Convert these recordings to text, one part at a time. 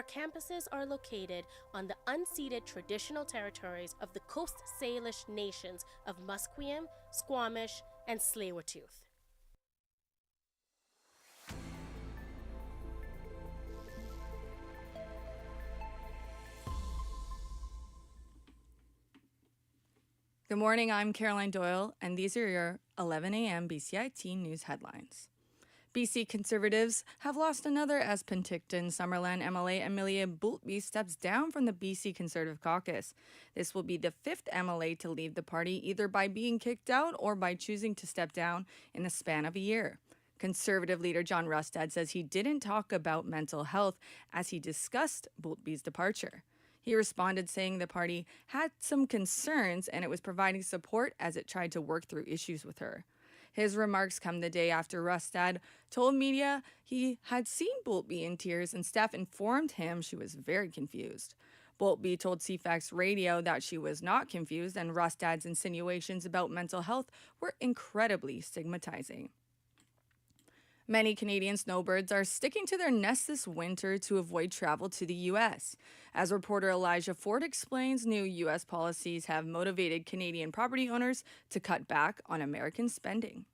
campuses are located on the unceded traditional territories of the Coast Salish nations of Musqueam, Squamish, and Tsleil-Waututh. Good morning, I'm Caroline Doyle, and these are your 11 a.m. BCIT news headlines. BC Conservatives have lost another as Penticton Summerland MLA Amelia Boultby steps down from the BC Conservative Caucus. This will be the fifth MLA to leave the party either by being kicked out or by choosing to step down in the span of a year. Conservative leader John Rustad says he didn't talk about mental health as he discussed Boultby's departure. He responded saying the party had some concerns and it was providing support as it tried to work through issues with her. His remarks come the day after Rustad told media he had seen Boultby in tears and staff informed him she was very confused. Boultby told CFAX Radio that she was not confused and Rustad's insinuations about mental health were incredibly stigmatizing. Many Canadian snowbirds are sticking to their nests this winter to avoid travel to the U.S. As reporter Elijah Ford explains, new U.S. policies have motivated Canadian property owners to cut back on American spending.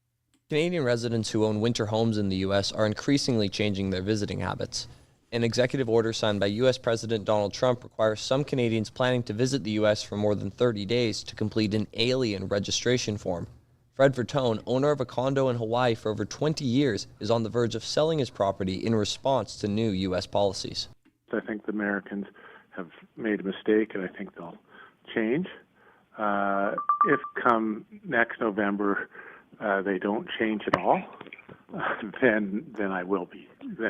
Canadian residents who own winter homes in the U.S. are increasingly changing their visiting habits. An executive order signed by U.S. President Donald Trump requires some Canadians planning to visit the U.S. for more than 30 days to complete an alien registration form. Fred Vertone, owner of a condo in Hawaii for over 20 years, is on the verge of selling his property in response to new U.S. policies. I think the Americans have made a mistake, and I think they'll change. If come next November they don't change at all, then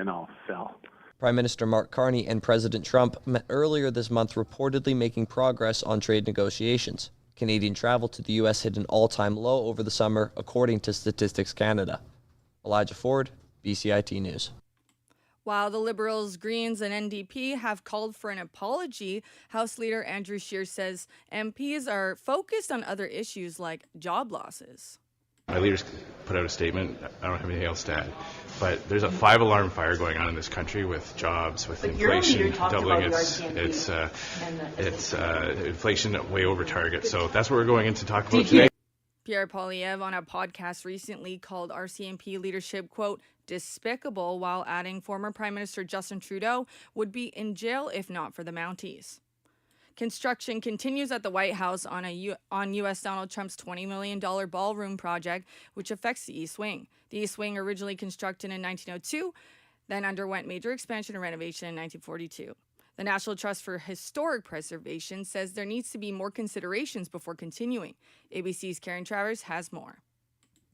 I'll sell. Prime Minister Mark Carney and President Trump met earlier this month, reportedly making progress on trade negotiations. Canadian travel to the U.S. hit an all-time low over the summer, according to Statistics Canada. Elijah Ford, BCIT News. While the Liberals, Greens, and NDP have called for an apology, House Leader Andrew Scheer says MPs are focused on other issues like job losses. My leaders put out a statement. I don't have anything else to add. But there's a 5-alarm fire going on in this country with jobs, with inflation doubling its inflation way over target. So that's what we're going in to talk about today. Pierre Poilievre on a podcast recently called RCMP leadership, quote, despicable, while adding former Prime Minister Justin Trudeau would be in jail if not for the Mounties. Construction continues at the White House on U.S. Donald Trump's $20 million ballroom project, which affects the East Wing. The East Wing, originally constructed in 1902, then underwent major expansion and renovation in 1942. The National Trust for Historic Preservation says there needs to be more considerations before continuing. ABC's Karen Travers has more.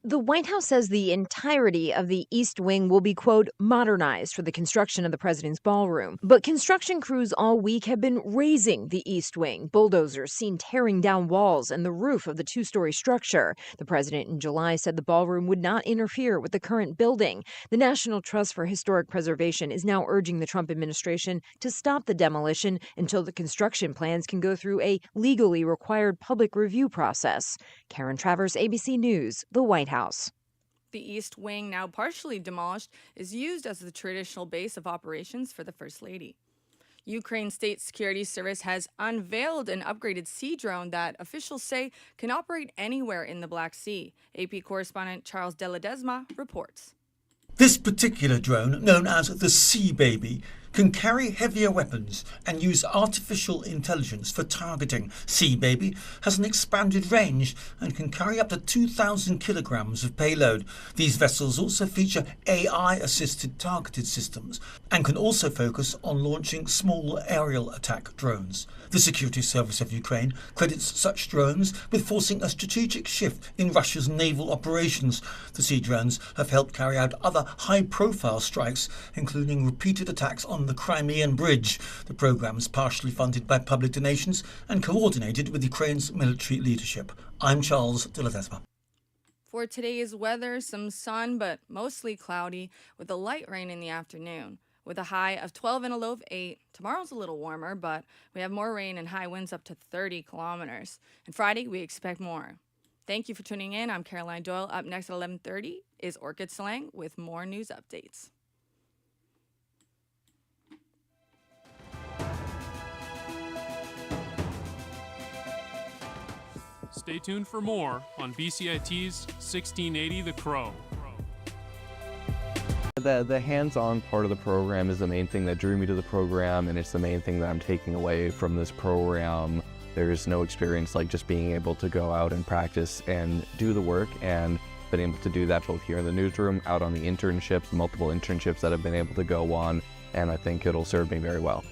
The White House says the entirety of the East Wing will be, quote, modernized for the construction of the president's ballroom. But construction crews all week have been raising the East Wing. Bulldozers seen tearing down walls and the roof of the two-story structure. The president in July said the ballroom would not interfere with the current building. The National Trust for Historic Preservation is now urging the Trump administration to stop the demolition until the construction plans can go through a legally required public review process. Karen Travers, ABC News, the White House. The East Wing, now partially demolished, is used as the traditional base of operations for the First Lady. Ukraine's State Security Service has unveiled an upgraded sea drone that officials say can operate anywhere in the Black Sea. AP correspondent Charles De Ledesma reports. This particular drone, known as the Sea Baby, can carry heavier weapons and use artificial intelligence for targeting. Sea Baby has an expanded range and can carry up to 2,000 kilograms of payload. These vessels also feature AI-assisted targeted systems and can also focus on launching small aerial attack drones. The Security Service of Ukraine credits such drones with forcing a strategic shift in Russia's naval operations. The sea drones have helped carry out other high-profile strikes, including repeated attacks on the Crimean Bridge. The program is partially funded by public donations and coordinated with Ukraine's military leadership. I'm Charles De Ledesma. For today's weather, some sun, but mostly cloudy, with a light rain in the afternoon. With a high of 12 and a low of 8. Tomorrow's a little warmer, but we have more rain and high winds up to 30 kilometers. And Friday, we expect more. Thank you for tuning in. I'm Caroline Doyle. Up next at 11:30 is Orchid Slang with more news updates. Stay tuned for more on BCIT's 1680 The Crow. The hands-on part of the program is the main thing that drew me to the program, and it's the main thing that I'm taking away from this program. There's no experience like just being able to go out and practice and do the work, and been able to do that both here in the newsroom, out on the internships, multiple internships that I've been able to go on, and I think it'll serve me very well.